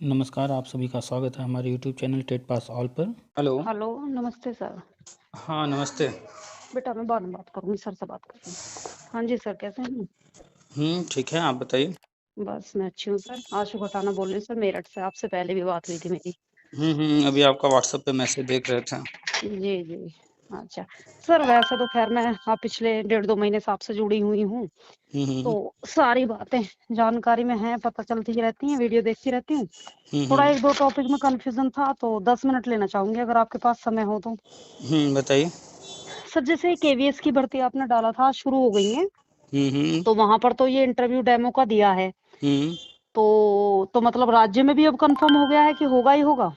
नमस्कार, आप सभी का स्वागत है हमारे यूट्यूब चैनल टेट पास ऑल पर। हेलो। हेलो, नमस्ते सर। हाँ, नमस्ते। बेटा मैं बाद में बात करूँगी, सर से बात करती हूँ। हाँ जी सर, कैसे हैं? ठीक है, आप बताइए। बस मैं अच्छी हूँ सर। आशु घटाना बोल रही हूँ सर, मेरठ से। आपसे पहले भी बात हुई थी मेरी। अभी आपका व्हाट्सएप पे मैसेज देख रहे थे। जी, जी। अच्छा। सर वैसे तो ख़ैर मैं पिछले 1.5-2 महीने से आपसे जुड़ी हुई हूँ। हुँ, हुँ, तो सारी बातें जानकारी में हैं, पता चलती ही रहती हैं, वीडियो देखती रहती हूँ। हुँ, थोड़ा हुँ, 1-2 टॉपिक में कन्फ्यूज़न था, तो 10 मिनट लेना चाहूँगी अगर आपके पास समय हो तो। बताइए। सर जैसे केवीएस की भर्ती आपने डाला था, शुरू हो गई है। हुँ, हुँ, तो वहाँ पर तो ये इंटरव्यू डेमो का दिया है। हुँ। तो मतलब राज्य में भी अब कंफर्म हो गया है कि होगा ही होगा?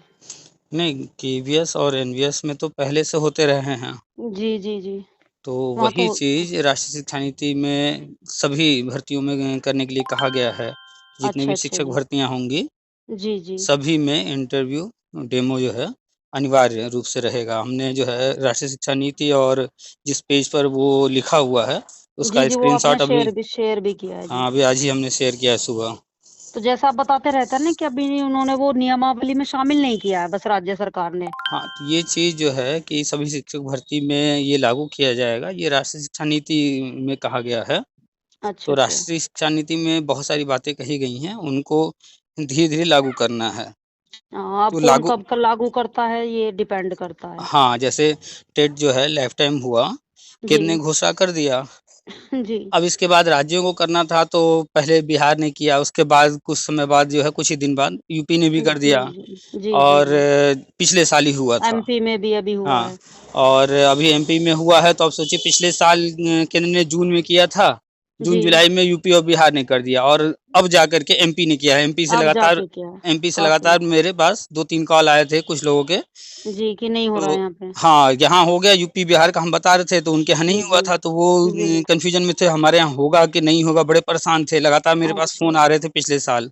नहीं, केवीएस और एनवीएस में तो पहले से होते रहे हैं। जी, जी, जी। तो वहाँ वही तो चीज़ राष्ट्रीय शिक्षा नीति में सभी भर्तियों में करने के लिए कहा गया है। जितने अच्छा, भी अच्छा शिक्षक जी। भर्तियाँ होंगी, जी, जी। सभी में इंटरव्यू डेमो जो है अनिवार्य रूप से रहेगा। हमने जो है राष्ट्रीय शिक्षा नीति और जिस पेज पर वो लिखा हुआ है, जी, उसका जी, वो आपने स्क्रीनशॉट अभी शेयर भी किया है, जी। हाँ, अभी आज ही हमने शेयर किया है सुबह। तो जैसा आप बताते रहते हैं ना कि अभी उन्होंने वो नियमावली में शामिल नहीं किया है, बस राज्य सरकार ने। हाँ, तो ये चीज़ जो है कि सभी शिक्षक भर्ती में ये लागू किया जाएगा, ये राष्ट्रीय शिक्षा नीति में कहा गया है। अच्छा, तो अच्छा। राष्ट्रीय शिक्षा नीति में बहुत सारी बातें कही गई हैं, उनको धीरे-धीरे लागू करना है। अब तो कौन लागू कब लागू करता है, ये डिपेंड करता है। हाँ, जैसे टेट जो है लाइफ टाइम हुआ, केंद्र ने जी। घोषणा कर दिया। जी। अब इसके बाद राज्यों को करना था तो पहले बिहार ने किया, उसके बाद कुछ समय बाद जो है कुछ ही दिन बाद यूपी ने भी कर जी, दिया जी। जी, जी, और जी। पिछले साल ही हुआ था। एमपी में भी अभी हुआ हाँ, है। और अभी एमपी में हुआ है तो अब सोचिए पिछले साल केंद्र ने जून में किया था, जी। जून-जुलाई में यूपी और बिहार ने कर दिया और अब जाकर के एमपी ने किया है। अब जाके क्या है? एमपी से काफ़ी। लगातार मेरे पास 2-3 कॉल आए थे कुछ लोगों के। जी, कि नहीं हो रहा तो है यहाँ पे। हाँ, यहाँ हो गया यूपी बिहार का हम बता रहे थे तो उनके यहाँ नहीं जी, हुआ जी। था तो वो जी। कन्फ्यूजन में थे हमारे यहाँ होगा कि नहीं होगा, बड़े परेशान थे। लगातार मेरे पास अच्छा। फ़ोन आ रहे थे पिछले साल।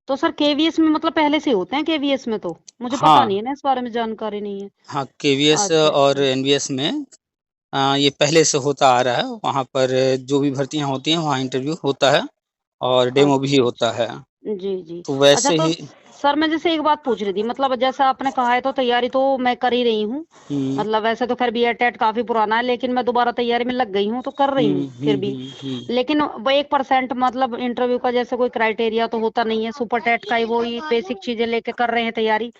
तो सर केवीएस में मतलब पहले से होते हैं केवीएस में तो? मुझे पता हाँ, नहीं है ना, इस बारे में जानकारी नहीं है। हाँ, केवीएस अच्छा, और अच्छा। एनवीएस में ये पहले से होता आ रहा है। वहाँ पर जो भी भर्तियाँ होती हैं वहाँ इंटरव्यू होता है और डेमो भी अच्छा, होता अच्छा। है। जी, जी। तो अच्छा वैसे तो ही सर मैं जैसे एक बात पूछ रही थी, मतलब जैसा आपने कहा है तो तैयारी तो मैं कर ही रही हूँ। हुँ, मतलब वैसे तो खैर बीएड टेट काफ़ी पुराना है, लेकिन मैं दोबारा तैयारी में लग गई हूँ, तो कर रही हुँ, हूँ हुँ, फिर भी। हुँ, हुँ, लेकिन वो 1% मतलब इंटरव्यू का जैसे कोई क्राइटेरिया तो होता नहीं है, सुपर टेट का ही वही बेसिक चीज़ें लेके कर रहे हैं तैयारी। हुँ,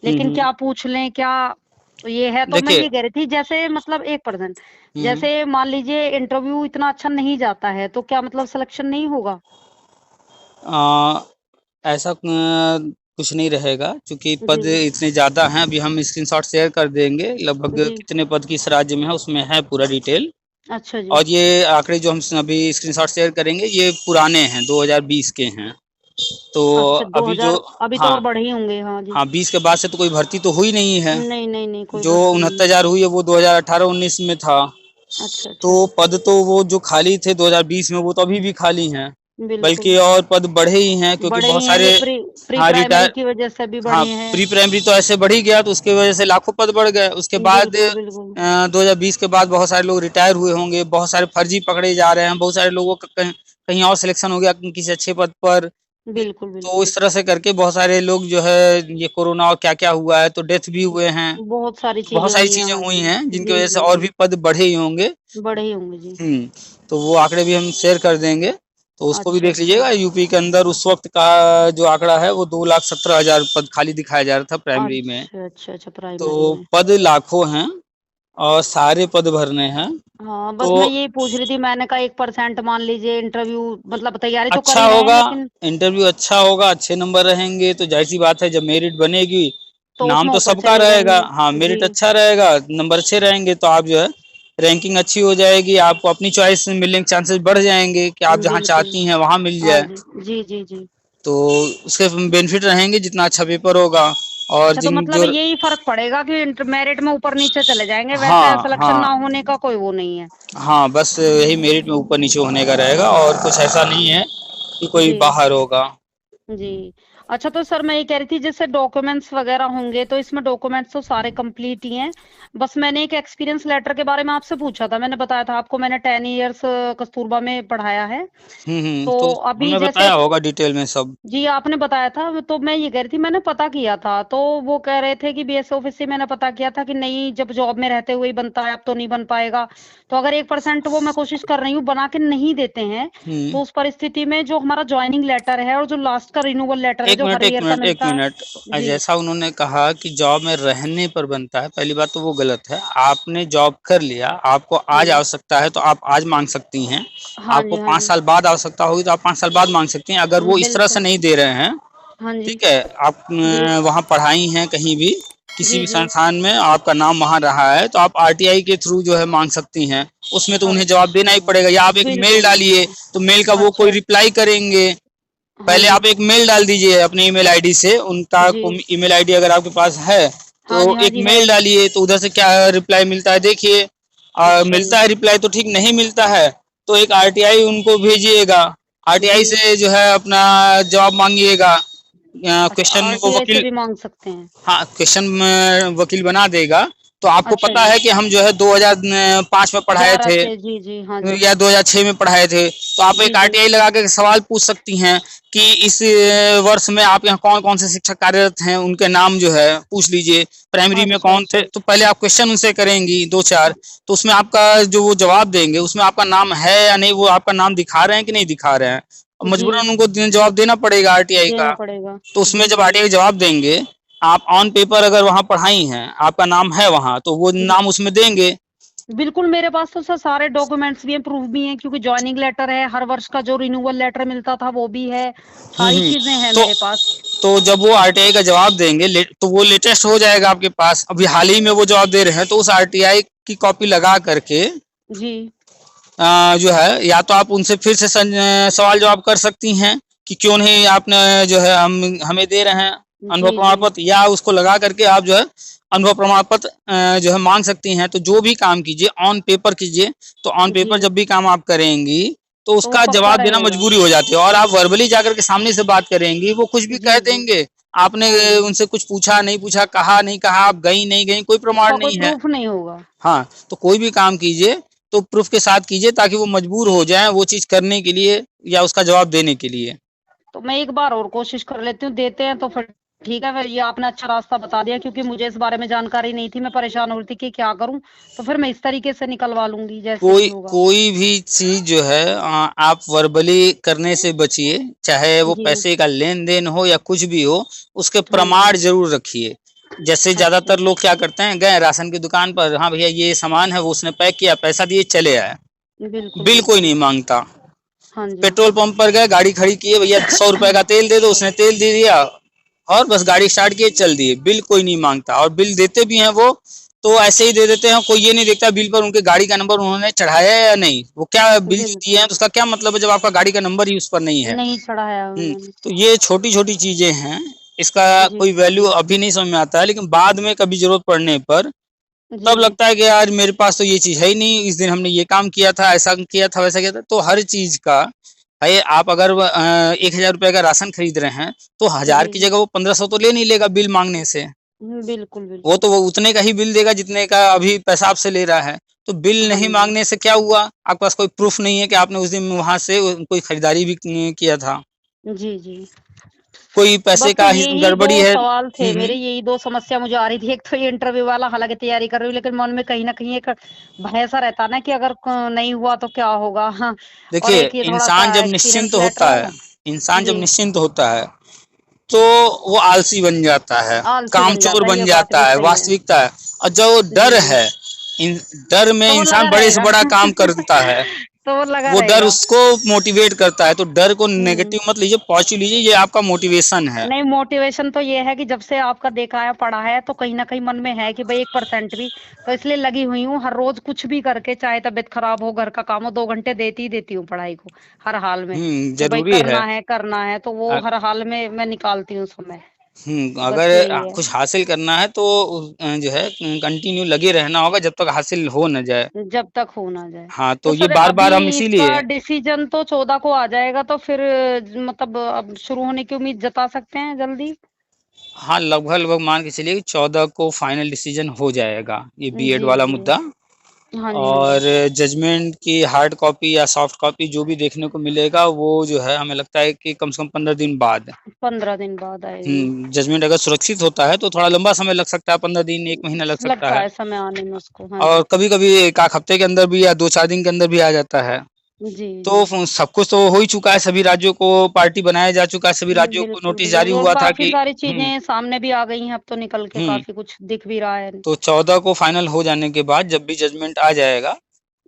लेकिन हुँ। क्या पूछ लें, क्या ये है, तो मैं देखिए ये कह रही थी जैसे मतलब 1% हुँ, जैसे मान लीजिए इंटरव्यू इतना अच्छा नहीं जाता है, तो क्या मतलब सिलेक्शन नहीं होगा? अ, ऐसा कुछ नहीं रहेगा क्योंकि जी, पद इतने ज़्यादा हैं, अभी हम स्क्रीनशॉट शेयर कर देंगे, लगभग जी। कितने पद किस राज्य में है उसमें है पूरा डिटेल। अच्छा जी। और ये आंकड़े जो हम अभी स्क्रीनशॉट शेयर करेंगे ये पुराने हैं, 2020 के हैं। तो अच्छा अभी जो 2000 अभी तो हाँ, और बढ़े ही होंगे, हाँ जी। हाँ 20 के बाद से तो कोई भर्ती तो हुई नहीं है। नहीं, नहीं, नहीं, कोई जो भर्ती नहीं है। 69,000 हुई है वो 2018-19 में था। अच्छा, तो अच्छा। पद तो वो जो खाली थे 2020 में वो तो अभी भी खाली हैं। बिल्कुल। बल्कि और पद बढ़े ही हैं क्योंकि बढ़े बहुत ही हैं, सारे ये प्री प्री हाँ प्राइमरी रिटायर की वजह से भी हाँ बढ़े हैं। प्री प्राइमरी तो ऐसे बढ़ ही गया तो उसकी वजह से लाखों पद बढ़ गए। उसके बाद बिल्कुल, बिल्कुल। 2020 के बाद बहुत सारे लोग रिटायर हुए होंगे, बहुत सारे फर्जी पकड़े जा रहे हैं, बहुत सारे लोगों का कहीं कहीं और सिलेक्शन हो गया किसी अच्छे पद पर। बिल्कुल, तो बिल्कुल। इस तरह से करके बहुत सारे लोग जो है ये कोरोना और क्या-क्या हुआ है तो डेथ भी हुए हैं। बहुत सारी चीज़ें बहुत सारी हुई हैं, चीज़ें हाँ हुई जी। हैं जिनकी जी, वजह से जी, और जी। भी पद बढ़े ही होंगे। बढ़े ही होंगे जी। तो वो आंकड़े भी हम शेयर कर देंगे, तो उसको भी अच्छा, देख अच्छा। लीजिएगा। यूपी के अंदर उस वक़्त का जो आंकड़ा है वो 2,17,000 पद खाली दिखाया जा रहा था प्राइमरी में। अच्छा, अच्छा, अच्छा, तो प्राइमरी में। पद लाखों हैं और सारे पद भरने हैं। हाँ, बस तो मैं यही पूछ रही थी, मैंने कहा 1% मान लीजिए इंटरव्यू मतलब तैयारी तो कर अच्छा ही रहे हैं होगा, लेकिन इंटरव्यू अच्छा होगा, अच्छे नंबर रहेंगे तो ज़ाहिर-सी बात है जब मेरिट बनेगी, तो नाम उसमें तो ऊपर सबका चले रहेगा। जाएँगे। हाँ, जी। मेरिट अच्छा रहेगा, नंबर अच्छे रहेंगे तो आप जो है रैंकिंग अच्छी हो जाएगी, आपको अपनी चॉइस मिलने के चांसेस बढ़ जाएँगे कि आप जहाँ बिल्कुल। चाहती हैं वहाँ मिल हाँ जाए। जी। जी, जी, जी। तो उसके बेनिफिट रहेंगे जितना अच्छा पेपर होगा और अच्छा तो जिन मतलब जो यही फ़र्क पड़ेगा कि इंटर मेरिट में ऊपर-नीचे चले जाएँगे, वैसे हाँ, सिलेक्शन ना हाँ, होने का कोई वो नहीं है। हाँ, बस यही मेरिट में ऊपर-नीचे होने का रहेगा और कुछ ऐसा नहीं है कि कोई जी। बाहर होगा। जी। अच्छा, तो सर मैं ये कह रही थी जैसे डॉक्यूमेंट्स वगैरह होंगे तो इसमें डॉक्यूमेंट्स तो सारे कंप्लीट ही हैं। बस मैंने एक एक्सपीरियंस लेटर के बारे में आपसे पूछा था, मैंने बताया था आपको मैंने 10 इयर्स कस्तूरबा में पढ़ाया है। तो तो अभी हमने जैसे बताया होगा डिटेल में सब। जी आपने बताया था, तो मैं ये कह रही थी मैंने पता किया था, तो वो कह रहे थे कि बीएसओ ऑफिस से मैंने पता किया था कि नहीं, जब जॉब में रहते हुए ही बनता है, अब तो नहीं बन पाएगा। तो अगर 1% वो मैं कोशिश कर रही हूँ बना के नहीं देते हैं, हम्म तो उस परिस्थिति में जो हमारा ज्वाइनिंग लेटर है और जो लास्ट का रिन्यूअल लेटर है एक जो मिनट हर एक ईयर का मिनट एक मिलता है। मिनट। जी जैसा उन्होंने कहा कि जॉब में रहने पर बनता है, पहली बात तो वो गलत है। आपने जॉब कर लिया, आपको आज जी आवश्यकता है तो आप आज मांग सकती हैं। हाँ आपको जी हाँ 5 जी। साल बाद आवश्यकता होगी तो आप 5 साल बाद मांग सकती हैं। अगर वो इस तरह से बिल्कुल। नहीं दे रहे हैं, हाँ जी। ठीक है, आप जी वहाँ पढ़ाई हैं कहीं भी, किसी जी भी जी संस्थान में आपका नाम वहाँ रहा है, तो आप आरटीआई के थ्रू जो है मांग सकती हैं। उसमें तो उन्हें जवाब देना अच्छा। ही पड़ेगा, या आप एक मेल बिल्कुल डालिए बिल्कुल। तो मेल का वो कोई अच्छा। रिप्लाई करेंगे। हाँ पहले जी। आप एक मेल डाल दीजिए अपने ईमेल आईडी से, उनका जी ईमेल आईडी अगर आपके पास है तो हाँ जी हाँ एक जी है। मेल डालिए, तो उधर से क्या रिप्लाई मिलता है देखिए। अच्छा जी। मिलता है रिप्लाई तो ठीक, नहीं मिलता है तो एक आरटीआई उनको भेजिएगा। जी। आरटीआई से जो है अपना जवाब मांगिएगा। अच्छा, क्वेश्चन में वो आरटीआई से वकील, भी मांग सकते हैं। हाँ, क्वेश्चन में वकील बना देगा। तो आपको अच्छा पता जी। है कि हम जो है 2005 में पढ़ाए 11 थे से जी जी हाँ जी। या 2006 में पढ़ाए थे, तो आप जी एक जी। आरटीआई लगा के सवाल पूछ सकती हैं कि इस वर्ष में आप यहाँ कौन कौन से शिक्षक कार्यरत हैं, उनके नाम जो है पूछ लीजिए। प्राइमरी में अच्छा कौन थे, अच्छा। तो पहले आप क्वेश्चन उनसे करेंगी दो चार, तो उसमें आपका जो वो जवाब देंगे उसमें आपका नाम है या नहीं, वो आपका नाम दिखा रहे हैं कि नहीं दिखा रहे हैं। और जी मजबूरन उनको जवाब देना पड़ेगा आरटीआई का। देना पड़ेगा। तो उसमें जी जब जी। आरटीआई जवाब देंगे, आप ऑन पेपर अगर वहाँ पढ़ाई हैं, आपका नाम है वहाँ, तो वो जी नाम उसमें देंगे। बिल्कुल, मेरे पास तो सर सारे डॉक्यूमेंट्स भी हैं, प्रूफ भी हैं, क्योंकि जॉइनिंग लेटर है, हर वर्ष का जो रिन्यूअल लेटर मिलता था वो भी है, सारी हम्म चीजें हैं तो मेरे पास। तो जब वो आरटीआई का जवाब देंगे तो वो लेटेस्ट हो जाएगा आपके पास। अभी हाल ही में वो जवाब दे रहे हैं, तो उस आरटीआई की कॉपी लगा करके जी जो है, या तो आप उनसे फिर से सवाल जवाब कर सकती हैं कि क्यों नहीं आपने जो है हम हमें दे रहे हैं अनुभव जी प्रमाण जी पत्र, या उसको लगा करके आप जो है अनुभव प्रमाण पत्र जो है मांग सकती हैं। तो जो भी काम कीजिए ऑन पेपर कीजिए। तो ऑन जी। पेपर जब भी काम आप करेंगी तो तो वो उसका पक्का जवाब देना रहेगा। मजबूरी हो जाती है। और आप वर्बली जाकर के सामने से बात करेंगी, वो कुछ भी कह जी जी। देंगे। आपने हाँ जी। उनसे कुछ पूछा नहीं पूछा, कहा नहीं कहा, आप गई नहीं गई, कोई प्रमाण उसका कोई नहीं है। प्रूफ नहीं होगा। हाँ, तो कोई भी काम कीजिए तो प्रूफ के साथ कीजिए, ताकि वो मजबूर हो जाएँ वो चीज़ करने के लिए या उसका जवाब देने के लिए। तो मैं एक बार और कोशिश कर लेती हूँ, देते हैं तो फिर ठीक है। फिर ये आपने अच्छा रास्ता बता दिया, क्योंकि मुझे इस बारे में जानकारी नहीं थी, मैं परेशान हो रही थी कि क्या करूं। तो फिर मैं इस तरीके से निकलवा लूंगी जैसे कोई भी होगा। कोई भी चीज़ जो है आप वर्बली करने से बचिए, चाहे वो जी पैसे का लेन-देन हो या कुछ भी हो, उसके हाँ जी। प्रमाण ज़रूर रखिए। जैसे अच्छा। ज़्यादातर लोग क्या करते हैं, गए राशन की दुकान पर, हाँ भैया ये सामान है, वो उसने पैक किया, पैसा दिए चले आए। बिल्कुल बिल कोई बिल्कुल। नहीं माँगता। हाँ जी। पेट्रोल पंप पर गए, गाड़ी खड़ी की है, भैया 100 रुपए का तेल दे दो, उसने तेल दे दिया और बस गाड़ी स्टार्ट किए चल दिए। बिल कोई नहीं मांगता, और बिल देते भी हैं वो तो ऐसे ही दे देते हैं। कोई ये नहीं देखता बिल पर उनके गाड़ी का नंबर उन्होंने चढ़ाया है या नहीं। वो क्या बिल दिए हैं बिल्कुल। तो उसका क्या मतलब है जब आपका गाड़ी का नंबर ही उस पर नहीं है। नहीं चढ़ाया उन्होंने। तो ये छोटी छोटी चीजें हैं, इसका जी कोई वैल्यू अभी नहीं समझ में आता है, लेकिन बाद में कभी जरूरत पड़ने पर जी तब जी। लगता है कि यार मेरे पास तो ये चीज है ही नहीं, इस दिन हमने ये काम किया था, ऐसा किया था, वैसा किया था। तो हर चीज का है। आप अगर 1,000 रुपए का राशन खरीद रहे हैं तो 1,000 जी की जी। जगह वो 1,500 तो ले नहीं लेगा बिल मांगने से। बिल्कुल वो बिल्कुल। तो वो उतने का ही बिल देगा जितने का अभी पैसा आपसे ले रहा है। तो बिल हाँ नहीं जी। मांगने से क्या हुआ, आपके पास कोई प्रूफ नहीं है कि आपने उस दिन वहां से कोई खरीदारी भी किया था। जी जी। कोई पैसे बस का ही यही दो गड़बड़ी है। सवाल थे मेरे, यही दो समस्या मुझे आ रही थी। एक तो ये इंटरव्यू वाला, हालांकि तैयारी कर रही हूँ, लेकिन मन में कहीं ना कहीं एक भय सा रहता ना कि अगर नहीं हुआ तो क्या होगा। हाँ। और देखिए, एक ये थोड़ा इंसान सा जब निश्चिंत एक्सपीरियंस लेटर होता है, वाला। इंसान जब जी। निश्चिंत होता है तो वो आलसी बन जाता है, आलसी बन कामचोर जाता है, बन ये बात जाता भी है, सही है। वास्तविकता है। और जो जी डर जी। है, इन डर में तो वो इंसान लगा बड़े से रहेगा। बड़ा काम करता है। तो वो लगा वो डर रहेगा। उसको मोटिवेट करता है। तो डर को हम्म। नेगेटिव मत लीजिए, पॉजिटिव लीजिए, ये आपका मोटिवेशन है। नहीं, मोटिवेशन तो ये है कि जब से आपका देखा है पढ़ा है, तो कहीं ना कहीं मन में है कि भाई 1% भी, तो इसलिए लगी हुई हूँ हर रोज कुछ भी करके, चाहे तबीयत खराब हो, घर का काम हो, 2 घंटे देती ही देती हूँ पढ़ाई को, हर हाल में, कि भाई जरूरी है। करना है तो वो अ- हर हाल में मैं निकालती हूँ समय। अगर बस यही है। कुछ हासिल करना है तो जो है कंटिन्यू लगे रहना होगा जब तक हासिल हो न जाए। जब तक हो ना जाए। हाँ, तो तो ये सर बार-बार हम अभी इसीलिए इसका डिसीजन तो 14 को आ जाएगा, तो फिर मतलब अब शुरू होने की उम्मीद जता सकते हैं जल्दी? हाँ, लगभग-लगभग मान के चलिए कि 14 को फाइनल डिसीजन हो जाएगा, ये बीएड जी, वाला जी। मुद्दा। हाँ जी, हाँ और जी। जजमेंट की हार्ड कॉपी या सॉफ्ट कॉपी जो भी देखने को मिलेगा, वो जो है हमें लगता है कि कम से कम 15 दिन बाद। 15 दिन बाद आएगी। जजमेंट अगर सुरक्षित होता है तो थोड़ा लंबा समय लग सकता है, 15 दिन, 1 महीना लग सकता लगता है। है समय आने में उसको, हाँ और जी। कभी-कभी 1 आध हफ्ते के अंदर भी या 2-4 दिन के अंदर भी आ जाता है। जी, जी। तो सब कुछ तो हो ही चुका है, सभी राज्यों को पार्टी बनाया जा चुका है, सभी राज्यों को बिल्कुल, नोटिस जारी बिल्कुल, और हुआ था काफ़ी कि सारी हुँ, चीज़ें सामने भी आ गई हैं, अब तो निकल के हुँ। काफ़ी कुछ दिख भी रहा है। तो 14 को फाइनल हो जाने के बाद जब भी जजमेंट आ जाएगा,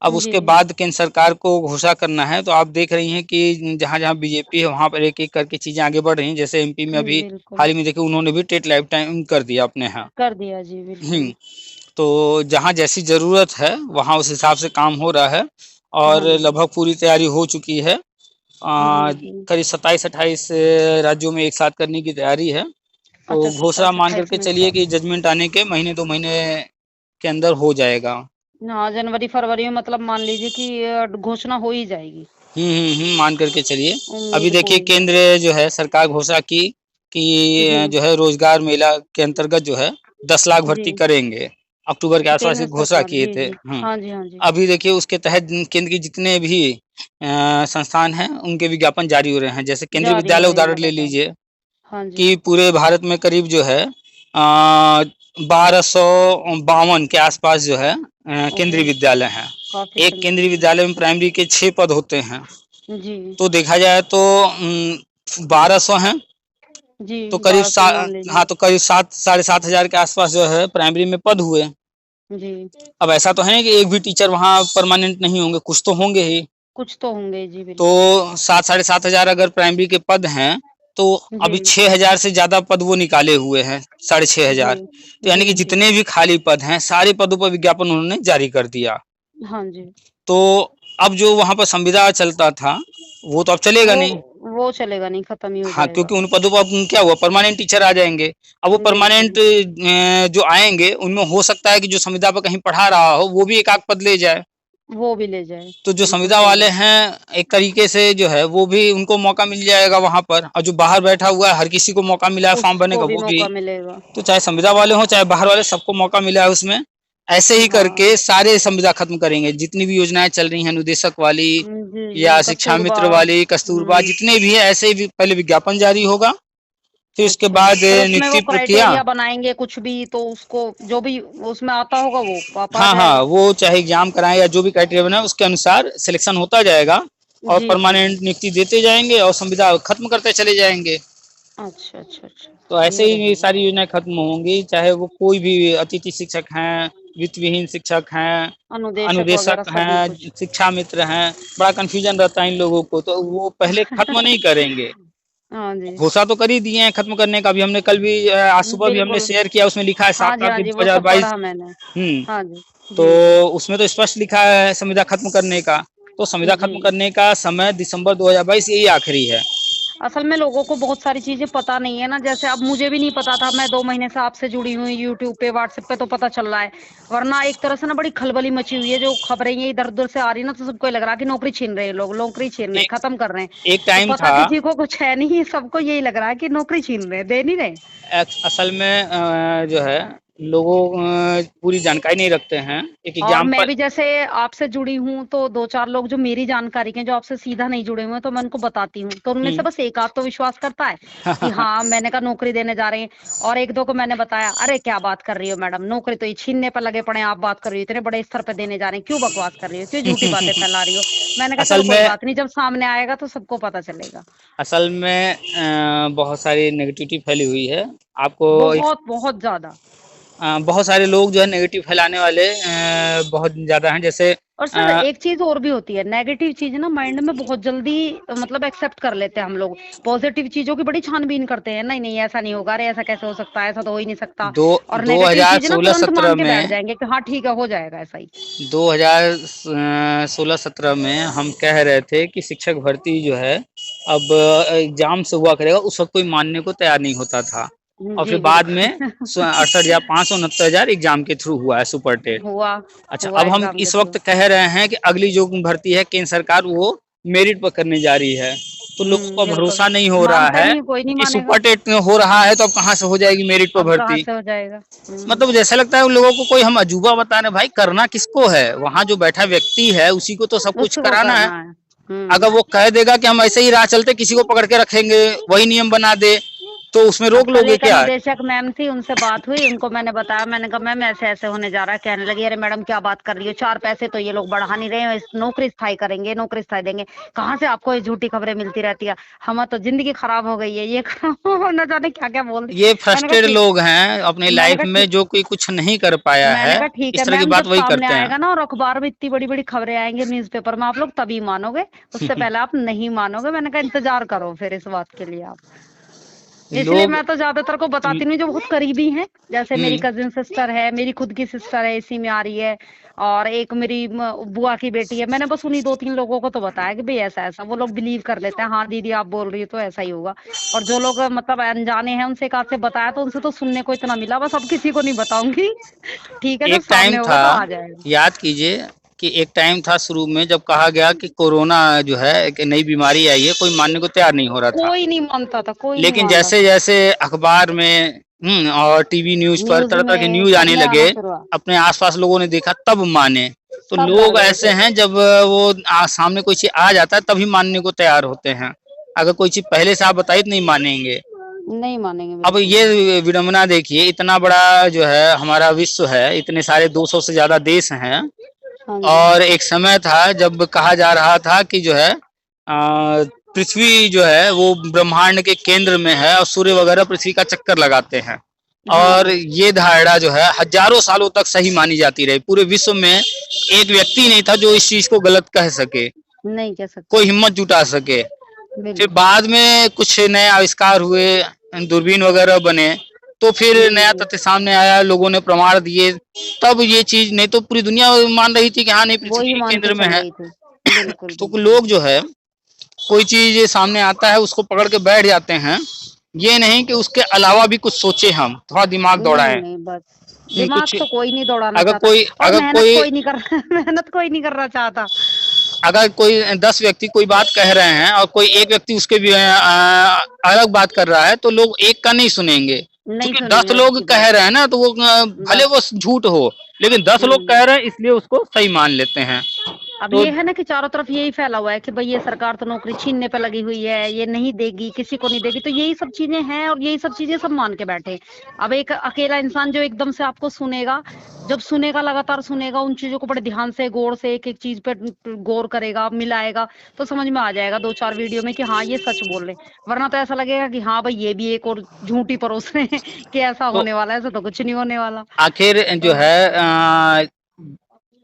अब जी, उसके बाद केंद्र सरकार को घोषणा करना है। तो आप देख रही हैं कि जहाँ-जहाँ बीजेपी है वहाँ पर एक-एक करके चीज़ें आगे बढ़ रही हैं। जैसे एमपी में अभी बिल्कुल। हाल ही में देखिए उन्होंने भी टेट लाइफ टाइम कर दिया अपने यहाँ। कर दिया जी, बिल्कुल। तो जहाँ जैसी ज़रूरत है वहाँ उस हिसाब से काम हो रहा है और हाँ जी। लगभग पूरी तैयारी हो चुकी है। जी, जी। करीब 27-28 राज्यों में एक साथ करने की तैयारी है। तो अच्छा, घोषणा मान 27-28 करके में चलिए साथ। कि जजमेंट आने के महीने 2 महीने के अंदर हो जाएगा। हाँ, जनवरी-फरवरी में मतलब मान लीजिए कि घोषणा हो ही जाएगी। मान कर के चलिए। अभी उम्मीद हो देखिए ही केंद्र जाएगी। जो है सरकार घोषणा की कि जी, जो है रोज़गार मेला के अंतर्गत जो है 10 लाख जी। भर्ती करेंगे। अक्टूबर के आस-पास केंद्र एक घोषणा सरकार, किए जी, थे। जी। हाँ जी, हाँ जी। अभी देखिए उसके तहत केंद्र के जितने भी संस्थान हैं उनके विज्ञापन जारी हो रहे हैं। जैसे केंद्रीय जारी हो विद्यालय रहे हैं उदाहरण ले लगातार। लीजिए हाँ जी। कि पूरे भारत में करीब जो है 1252 के आस-पास जो है ओहो! केंद्रीय विद्यालय हैं। काफ़ी एक संख्या केंद्रीय है। विद्यालय में प्राइमरी के 6 पद होते हैं। जी। तो देखा जाए तो 1200 हैं, जी, तो करीब 1200 ही मान लीजिए। तो करीब 7 साढ़े 7 हज़ार के आस-पास जो है प्राइमरी में पद हुए। जी। अब ऐसा तो है नहीं कि एक भी टीचर वहाँ परमानेंट नहीं होंगे, कुछ तो होंगे ही। कुछ तो होंगे, जी बिल्कुल। तो 7 साढ़े 7 हज़ार अगर प्राइमरी के पद हैं, तो जी। अभी 6,000 से ज़्यादा पद वो निकाले हुए हैं, साढ़े 6 जी। हज़ार। तो यानी जी, कि जी। जितने भी खाली पद हैं, सारे पदों पर विज्ञापन उन्होंने जारी कर दिया। हाँ जी। तो अब जो वहाँ पर संविदा चलता था, वो तो अब चलेगा वो नहीं। वो चलेगा नहीं, खत्म ही हो हाँ, जाएगा। क्योंकि उन पदों पर अब क्या हुआ परमानेंट टीचर आ जाएँगे। अब वो बिल्कुल, परमानेंट जो आएँगे, उनमें हो सकता है कि जो संविदा पे कहीं पढ़ा रहा हो, वो भी एक आध पद ले जाए। वो भी ले जाए। तो जो बिल्कुल संविदा सही वाले बात। हैं, एक तरीके से जो है वो भी उनको मौका मिल जाएगा वहाँ पर और जो बाहर बैठा हुआ है, हर किसी को मौका मिला है फॉर्म भरने उसको का भी वो भी। मौका मिलेगा। तो चाहे संविदा वाले हों, चाहे बाहर वाले, सबको मौका मिला है उसमें। ऐसे ही हाँ। करके सारे संविदा खत्म करेंगे। जितनी भी योजनाएँ चल रही हैं, अनुदेशक वाली जी, जी, या शिक्षा कस्तूरबा। मित्र वाली, कस्तूरबा जितने भी हैं, ऐसे ही पहले विज्ञापन जारी होगा, फिर उसके अच्छा, बाद फिर उसमें वो नियुक्ति प्रक्रिया। क्राइटेरिया बनाएँगे कुछ भी, तो उसको जो भी उसमें आता होगा वो पा हाँ, हाँ, जाएगा। वो चाहे एग्ज़ाम कराएँ या जो भी क्राइटेरिया बनाए उसके अनुसार सिलेक्शन होता जाएगा और जी, जी। परमानेंट नियुक्ति देते जाएँगे और संविदा खत्म करते चले जाएँगे। अच्छा, अच्छा, अच्छा। तो ऐसे ये ही ये रहेगा। सारी योजनाएँ खत्म होंगी, चाहे वो कोई भी अतिथि शिक्षक हैं, वित्त विहीन शिक्षक हैं, अनुदेशक वगैरह अनुदेशक सभी हैं, कुछ। शिक्षा मित्र हैं, बड़ा कन्फ्यूज़न रहता है इन लोगों को, तो वो पहले खत्म नहीं करेंगे। हाँ जी। घोषणा तो कर ही दिए हैं खत्म करने का, अभी हमने कल भी आज सुबह भी हमने बिल्कुल। शेयर किया, उसमें लिखा है हाँ जी, 7 हाँ आठ जी, वो सब 2022। पढ़ा मैंने। हुँ। हाँ जी। तो जी, जी। उसमें तो स्पष्ट लिखा है संविदा खत्म करने का। तो संविदा जी। खत्म करने का समय दिसंबर 2022 यही आखिरी है। असल में लोगों को बहुत सारी चीज़ें पता नहीं है ना, जैसे अब मुझे भी नहीं पता था, मैं 2 महीने से आपसे जुड़ी हुई हूँ, यूट्यूब पे, व्हाट्सएप पे तो पता चल रहा है। वरना एक तरह से ना बड़ी खलबली मची हुई है, जो खबरें ये इधर-उधर से आ रही है ना, तो सबको ये लग रहा है कि नौकरी छीन रहे हैं लोग, नौकरी छीन रहे हैं, एक खत्म कर रहे हैं। एक तो टाइम पता था किसी को कुछ है नहीं, सबको यही लग रहा है कि नौकरी छीन रहे हैं, दे नहीं रहे। असल में जो है लोगों पूरी जानकारी नहीं रखते हैं। एक और मैं एग्ज़ाम्पल। भी जैसे आपसे जुड़ी हूँ, तो 2-4 लोग जो मेरी जानकारी के हैं, जो आपसे सीधा नहीं जुड़े हुए हैं, तो मैं उनको बताती हूँ। तो उनमें से हुँ। बस 1 आध तो विश्वास करता है कि हाँ, मैंने कहा नौकरी देने जा रहे हैं, और 1-2 को मैंने बताया, "अरे! क्या बात कर रही हो मैडम, नौकरी तो ये छीनने पर लगे पड़े हैं, आप बात कर रही हो, इतने बड़े स्तर पे देने जा रहे हैं, क्यों बकवास कर रही हो? क्यों झूठी बातें फैला रही हो?" मैंने कहा चलो असल कोई में बात नहीं, जब सामने आएगा तो सबको पता चलेगा। असल में बहुत सारी नेगेटिविटी फैली हुई है। आपको बहुत, बहुत ज़्यादा। बहुत सारे लोग जो है नेगेटिव फैलाने वाले बहुत ज़्यादा हैं। जैसे और सर अ, एक चीज़ और भी होती है, नेगेटिव चीज़ ना माइंड में बहुत जल्दी मतलब एक्सेप्ट कर लेते हैं हम लोग। पॉज़िटिव चीज़ों की बड़ी छान-बीन करते हैं, नहीं, नहीं ऐसा नहीं होगा, अरे ऐसा कैसे हो सकता है, ऐसा तो हो ही नहीं सकता। दो और नेगेटिव चीज़ें ना तुरंत 2016-17 मान के बैठ में जाएँगे कि हाँ ठीक है, हो जाएगा ऐसा ही। 2016-17 में हम कह रहे थे कि शिक्षक भर्ती जो है अब एग्ज़ाम से हुआ करेगा, उस वक़्त कोई मानने को तैयार नहीं होता था। और जी फिर बाद बिल्कुल। में 68,500 69,000 एग्जाम के थ्रू हुआ है सुपर टेट। हुआ अच्छा, हुआ अब हम एग्जाम के इस थ्रू। वक्त कह रहे हैं कि अगली जो भर्ती है केंद्र सरकार वो मेरिट पर करने जा रही है, तो लोगों का बिल्कुल। भरोसा नहीं हो रहा मानता है नहीं, कोई नहीं कि मानेगा। सुपर टेट हो रहा है तो अब कहाँ से हो जाएगी मेरिट पर अब कहाँ भर्ती। से हो जाएगा? मतलब जैसा लगता है उन लोगों को कोई हम अजूबा बता रहे हैं, भाई करना किसको है, वहां जो बैठा व्यक्ति है उसी को तो सब कुछ उसको कराना है। करना है। अगर वो कह देगा कि हम ऐसे ही राह चलते किसी को पकड़ के रखेंगे, वही नियम बना दे, तो उसमें अब रोक कल लोगे एक क्या? निदेशक मैम थी, उनसे बात हुई, उनको मैंने बताया, मैंने कहा मैम ऐसे ऐसे होने जा रहा है। कहने लगी अरे मैडम क्या बात कर रही हो, 4 पैसे तो ये लोग बढ़ा नहीं रहे हैं, नौकरी स्थायी करेंगे, नौकरी स्थायी देंगे। कहाँ से आपको ये झूठी खबरें मिलती रहती है, हमारा तो जिंदगी खराब हो गई है, ये न जाने क्या क्या बोल दी। ये मैंने कहा फ्रस्ट्रेटेड ठीक। लोग हैं अपनी मैंने लाइफ कहा में, ठीक। जो कोई कुछ नहीं कर पाया मैंने है, कहा ठीक है इस तरह की मैम, बात जब वही सामने करते हैं। आएगा ना और अखबार में इतनी बड़ी बड़ी खबरें आएंगी न्यूज़पेपर में, आप लोग तभी मानोगे, उससे पहले आप नहीं मानोगे। मैंने कहा इंतजार करो फिर इस बात के लिए आप। इसलिए लोग मैं तो ज्यादातर को बताती नहीं जो बहुत करीबी हैं, जैसे मेरी हम्म, कजिन सिस्टर है, मेरी खुद की सिस्टर है इसी में आ रही है, और एक मेरी बुआ की बेटी है। मैंने बस उन्हीं 2-3 लोगों को तो बताया कि भाई ऐसा ऐसा, वो लोग बिलीव कर लेते हैं, हाँ दीदी आप बोल रही हो तो ऐसा ही होगा। और जो लोग मतलब अनजाने हैं उनसे एक आध से बताया तो उनसे तो सुनने को इतना मिला, बस अब किसी को नहीं बताऊंगी। ठीक है, जब एक टाइम सामने होगा था, तो आ जाएगा। याद कीजिए कि एक टाइम था शुरू में जब कहा गया कि कोरोना जो है एक नई बीमारी आई है, कोई मानने को तैयार नहीं हो रहा था। कोई नहीं मानता था, कोई नहीं लेकिन मानता जैसे था। जैसे अखबार में और टीवी न्यूज पर न्यूज तरह तरह के में न्यूज सब आने में आना लगे, शुरू हुआ। अपने आसपास लोगों ने देखा तब माने। तो सब डर लोग गए ऐसे थे। हैं जब वो सामने कोई चीज आ जाता है तभी मानने को तैयार होते हैं, अगर कोई चीज पहले से आप बताइए तो नहीं मानेंगे। नहीं मानेंगे अब बिल्कुल भी। ये विडंबना देखिए, इतना बड़ा जो है हमारा विश्व है, इतने सारे 200 से ज्यादा देश हैं, हाँ जी। और एक समय था जब कहा जा रहा था कि जो है पृथ्वी जो है वो ब्रह्मांड के केंद्र में है और सूर्य वगैरह पृथ्वी का चक्कर लगाते हैं, और हाँ। ये धारणा जो है हजारों सालों तक सही मानी जाती रही। पूरे विश्व में एक व्यक्ति नहीं था जो इस चीज को गलत कह सके, नहीं कह कोई सकते। हिम्मत जुटा सके। फिर बिल्कुल। बाद में कुछ नए आविष्कार हुए, दूरबीन वगैरह बने, तो फिर जी नया जी। तथ्य सामने आया, लोगों ने प्रमाण दिए, तब ये चीज, नहीं तो पूरी दुनिया मान रही थी कि हाँ नहीं वो पृथ्वी ही ही मान के केंद्र में चल है। रही थी। बिल्कुल तो बिल्कुल। लोग जो है कोई चीज सामने आता है उसको पकड़ के बैठ जाते हैं, ये नहीं कि उसके अलावा भी कुछ सोचे, हम थोड़ा दिमाग नहीं दौड़ाएं। नहीं बस दिमाग कुछ तो कोई नहीं दौड़ाना अगर चाहता, कोई और अगर मेहनत कोई कोई नहीं कर मेहनत कोई नहीं करना चाहता। अगर कोई 10 व्यक्ति कोई बात कह रहे हैं और कोई एक व्यक्ति उसके भी अलग बात कर रहा है, तो लोग एक का नहीं सुनेंगे, नहीं क्योंकि 10 सुनेंगे लोग सीधी कह बात। रहे हैं ना, तो वो भले बस। वो झूठ हो, लेकिन 10 लोग कह रहे हैं इसलिए उसको सही मान लेते हैं। अब तो ये है ना कि चारों तरफ यही फैला हुआ है कि भाई ये सरकार तो नौकरी छीनने पे लगी हुई है, ये नहीं देगी, किसी को नहीं देगी, तो यही सब चीजें हैं और यही सब चीजें सब मान के बैठे हैं। अब एक अकेला इंसान जो एकदम से आपको सुनेगा, जब सुनेगा लगातार सुनेगा, उन चीजों को बड़े ध्यान से गौर से एक एक चीज पे गौर करेगा, मिलाएगा, तो समझ में आ जाएगा 2-4 वीडियो में कि हाँ ये सच बोल रहे हैं। वरना तो ऐसा लगेगा कि हाँ भाई ये भी एक और झूठी परोस रहे हैं कि ऐसा तो होने वाला है, ऐसा तो कुछ नहीं होने वाला। आखिर जो तो है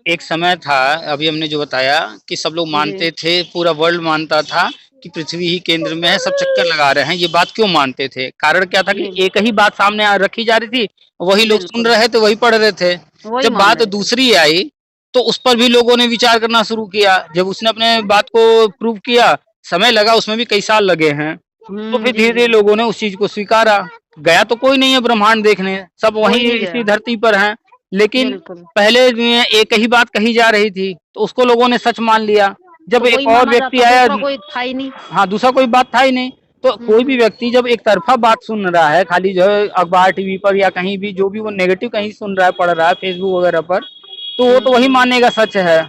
एक समय था, अभी हमने जो बताया कि सब लोग जी मानते थे, पूरा वर्ल्ड मानता था कि पृथ्वी ही केंद्र में है, सब चक्कर लगा रहे हैं। ये बात क्यों मानते थे? कारण क्या था कि जी एक ही बात सामने रखी जा रही थी, वही लोग सुन बिल्कुल रहे थे, वही पढ़ रहे थे। वही जब मान बात रहे थे। दूसरी आई तो उस पर भी लोगों ने विचार करना शुरू किया। जब उसने अपने बात को प्रूव किया, समय लगा, उसमें भी कई साल लगे हैं, तो फिर जी धीरे जी। धीरे लोगों ने उस चीज को स्वीकारा। गया तो कोई नहीं है ब्रह्मांड देखने, सब कोई वहीं नहीं इसी गया। धरती पर हैं, लेकिन बिल्कुल। पहले में एक ही बात कही जा रही थी तो उसको लोगों ने सच मान लिया। जब तो एक वही और माना व्यक्ति जाता, आया, दूसरा कोई था ही नहीं। हाँ दूसरा कोई बात था ही नहीं, तो कोई भी हम्म। व्यक्ति जब एक तरफा बात सुन रहा है, खाली जो है अखबार टीवी पर या कहीं भी जो भी वो नेगेटिव कहीं सुन रहा है, पढ़ रहा है फेसबुक वगैरह पर, तो वो तो वही हम्म। मानेगा सच है।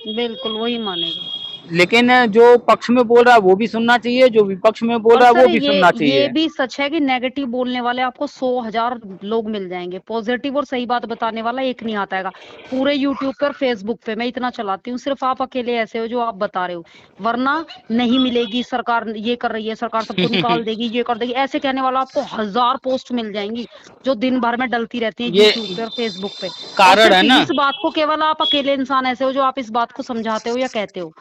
बिल्कुल वही मानेगा। लेकिन जो पक्ष में बोल रहा है वो भी सुनना चाहिए, जो विपक्ष में बोल और रहा है वो सर भी सुनना ये चाहिए। भी सच है कि नेगेटिव बोलने वाले आपको 100,000 लोग मिल जाएंगे, पॉजिटिव और सही बात बताने वाला एक नहीं आता है। पूरे यूट्यूब पर फेसबुक पे मैं इतना चलाती हूँ, सिर्फ आप अकेले ऐसे हो जो आप बता रहे हो, वरना नहीं मिलेगी, सरकार ये कर रही है, सरकार सबको निकाल देगी, ये कर देगी, ऐसे कहने वाला आपको 1000 पोस्ट मिल जाएंगी जो दिन भर में डलती रहती है ये यूट्यूब पे और फेसबुक पे। और कारण है सिर्फ ना, इस बात को केवल आप अकेले इंसान ऐसे हो जो आप इस बात को समझाते हो या कहते हो,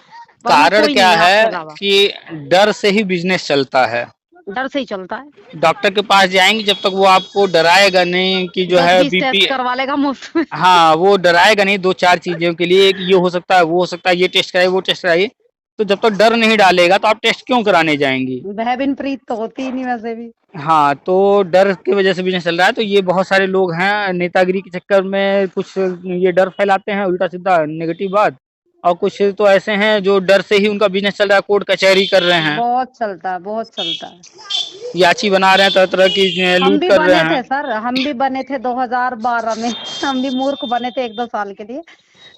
वरना कारण कोई क्या नहीं है आपके है अलावा। कि डर से ही बिजनेस चलता है। डर से ही चलता है। डॉक्टर के पास जाएंगे जब तक वो आपको डराएगा नहीं कि जो है 10-20 बीपी, टेस्ट करवा लेगा मुफ्त में। हाँ वो डराएगा नहीं दो चार चीजों के लिए कि ये हो सकता है, वो हो सकता है, ये टेस्ट कराइए, वो टेस्ट कराइए। तो जब तक डर नहीं डालेगा तो आप टेस्ट क्यों कराने जाएंगी? बहबिन प्रीत तो होती ही नहीं वैसे भी। हाँ, तो डर की वजह से बिजनेस चल रहा है। तो ये बहुत सारे लोग हैं नेतागिरी के चक्कर में कुछ ये डर फैलाते हैं उल्टा सीधा नेगेटिव बात, और कुछ तो ऐसे हैं जो डर से ही उनका बिजनेस चल रहा है, कोर्ट कचहरी कर रहे हैं, बहुत चलता है, बहुत चलता है। याची बना रहे हैं, तरह तरह की हम लूट भी कर रहे बने थे हैं। सर, हम भी बने थे 2012 में। हम भी मूर्ख बने थे 1-2 साल के लिए।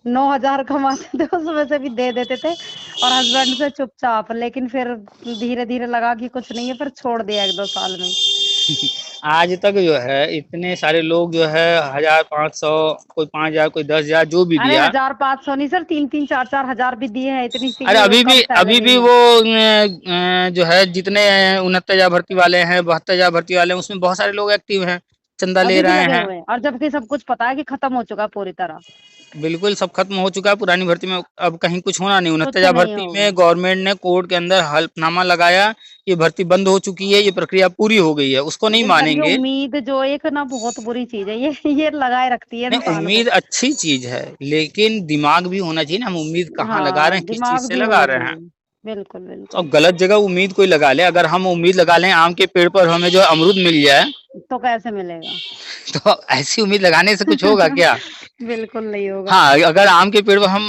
9,000 कमाते थे, उसमें से भी दे देते थे और हस्बैंड से चुपचाप। लेकिन फिर धीरे धीरे लगा कि कुछ नहीं है, फिर छोड़ दिया 1-2 साल में। आज तक जो है इतने सारे लोग जो है 1,000-500, कोई 5,000, कोई 10,000 जो भी अरे दिया। 1,000-500 नहीं सर, 3-3 4-4 हजार भी दिए हैं इतनी सी अरे कम अभी सैलरी भी में। वो जो है जितने 69,000 भर्ती वाले हैं, 72,000 भर्ती वाले हैं, उसमें बहुत सारे लोग एक्टिव हैं, चंदा ले अभी भी रहे लगे हैं। हुए हैं, और जबकि सब कुछ पता है कि खत्म हो चुका है पूरी तरह। बिल्कुल सब खत्म हो चुका है पुरानी भर्ती में, अब कहीं कुछ होना नहीं। कुछ 69,000 नहीं भर्ती होगा। में गवर्नमेंट ने कोर्ट के अंदर हलफनामा लगाया, ये भर्ती बंद हो चुकी है, ये प्रक्रिया पूरी हो गई है, उसको नहीं लेकिन सर ये मानेंगे। उम्मीद जो एक ना बहुत बुरी चीज है, ये लगाए रखती है नहीं, इंसान को। उम्मीद अच्छी चीज है, लेकिन दिमाग भी होना चाहिए ना, हम उम्मीद कहाँ लगा रहे हाँ, हैं, किस चीज दिमाग से भी लगा होना रहे हैं। चाहिए। बिल्कुल और बिल्कुल। गलत जगह उम्मीद कोई लगा ले। अगर हम उम्मीद लगा लें आम के पेड़ पर हमें जो है अमरूद मिल जाए, तो कैसे मिलेगा? तो ऐसी उम्मीद लगाने से कुछ होगा क्या? बिल्कुल नहीं होगा। हाँ, अगर आम के पेड़ पर हम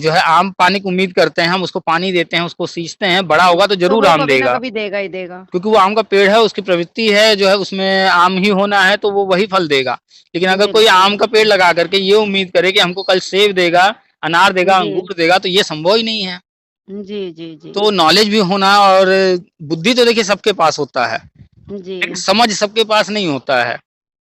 जो है आम पानी की उम्मीद करते हैं, हम उसको पानी देते हैं, उसको सींचते हैं, बड़ा होगा तो तो जरूर वो आम कभी ना देगा, कभी देगा ही देगा। क्योंकि वो आम का पेड़ है, उसकी प्रवृत्ति है जो है उसमें आम ही होना है, तो वो वही फल देगा। लेकिन अगर कोई बिल्कुल। आम का पेड़ लगा करके ये उम्मीद करे कि हमको कल सेब देगा, अनार देगा, जी अंगूर देगा, तो ये संभव ही नहीं है। जी जी जी तो नॉलेज भी होना, और बुद्धि तो देखिए सबके पास होता है, जी। लेकिन समझ सबके पास नहीं होता है।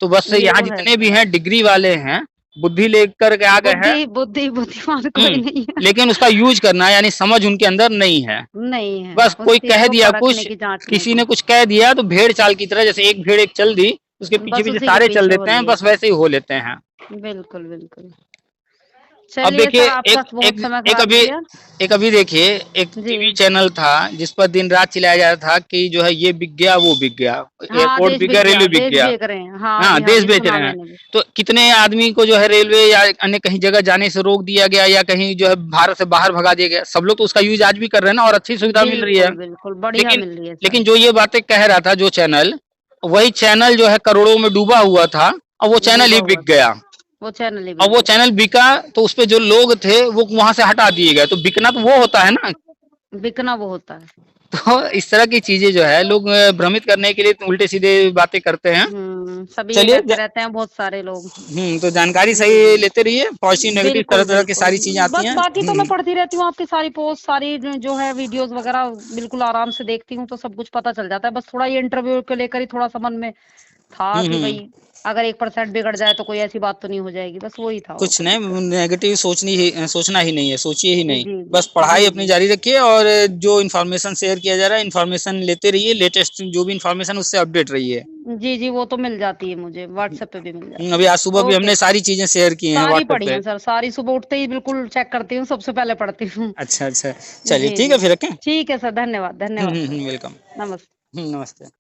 तो बस ये यहाँ तो है जितने भी सर। हैं डिग्री वाले हैं, बुद्धि लेकर के आ गए हैं, बुद्धिमान कोई नहीं है। लेकिन उसका यूज करना यानी समझ उनके अंदर नहीं है। नहीं है बस उस कोई चीज कह को दिया परखने कुछ, की, जांचने किसी की। ने कुछ कह दिया तो भेड़ चाल की तरह, जैसे एक भेड़ एक चल दी, उसके पीछे बस पीछे उसी के सारे चल पीछे हो देते हैं, लिए। बस वैसे ही हो लेते हैं। बिल्कुल बिल्कुल। अब चलिए देखिए सर, आपका बहुत समय खराब किया। एक अभी देखिए, एक जी। टीवी चैनल था जिस पर दिन रात चिल्लाया जा रहा था कि जो है ये बिक गया, वो बिक गया, हाँ, एयरपोर्ट देश बिक बिक गया, गया, रेलवे बिक देश गया। बेच रहे हैं। हाँ हाँ, जी हाँ देश जी, बेच सुना रहे हैं। मैंने भी। तो कितने आदमी को जो है रेलवे या अन्य कहीं जगह जाने से रोक दिया गया, या कहीं जो है भारत से बाहर भगा दिया गया। सब लोग तो उसका यूज आज भी कर रहे हैं ना, और अच्छी सुविधा मिल रही है। बिल्कुल बिल्कुल, बढ़िया लेकिन मिल रही है सर। लेकिन जो ये बातें कह रहा था जो चैनल, वही चैनल जो है करोड़ों में डूबा हुआ था, और वो चैनल डूबा ही हुआ बिक था, गया। वो चैनल ही और बिक वो गया। चैनल बिका तो उसपे जो लोग थे वो वहां से हटा दिए गए, तो बिकना तो वो होता है ना। बिकना वो होता है। तो इस तरह की चीजें जो है लोग भ्रमित करने के लिए उल्टे सीधे बातें करते हैं। सभी ये चलिए कहते रहते हैं, बहुत सारे लोग। तो जानकारी जी सही जी। लेते रहिए, पॉजिटिव नेगेटिव तरह बिल्कुल तरह की बिल्कुल। सारी चीजें आती बस हैं। बाकी तो मैं पढ़ती रहती हूँ आपकी सारी पोस्ट, सारी जो है वीडियोस वगैरह, बिल्कुल आराम से देखती हूँ, तो सब कुछ पता चल जाता है। बस थोड़ा ये इंटरव्यू को लेकर ही थोड़ा सा मन में था कि हम्म। भाई अगर 1% बिगड़ जाए तो कोई ऐसी बात तो नहीं हो जाएगी, बस वही था, और कुछ कुछ नहीं। नहीं, नेगेटिव सोचना ही नहीं है, सोचिए ही नहीं। जी बस जी पढ़ाई जी अपनी जी। जारी रखिए, और जो इन्फॉर्मेशन शेयर किया जा रहा है इन्फॉर्मेशन लेते रहिए, लेटेस्ट जो भी इन्फॉर्मेशन उससे अपडेट रहिए। जी जी, वो तो मिल जाती है मुझे, व्हाट्सएप पे भी मिल जाती अभी आज सुबह है। भी ओके हमने सर। सारी चीजें शेयर की हैं सारी व्हाट्सएप पढ़ी पे। हैं सर, सारी सुबह उठते ही बिल्कुल चेक करती हूँ, सबसे पहले पढ़ती हूँ। अच्छा अच्छा, चलिए जी ठीक जी। है फिर, रखें। ठीक है सर, धन्यवाद धन्यवाद सर। वेलकम। नमस्ते। नमस्ते।